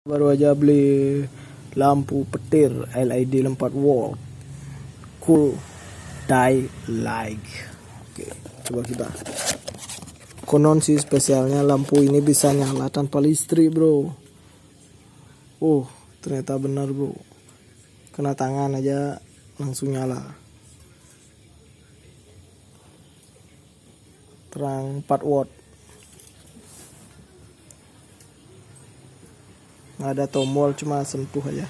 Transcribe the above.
Baru aja beli lampu petir LED 4 watt cool die light. Oke, coba kita. Konon sih spesialnya lampu ini bisa nyala tanpa listrik, bro. Oh, ternyata benar, bro. Kena tangan aja langsung nyala. Terang 4 watt. Nggak ada tombol, cuma sentuh aja.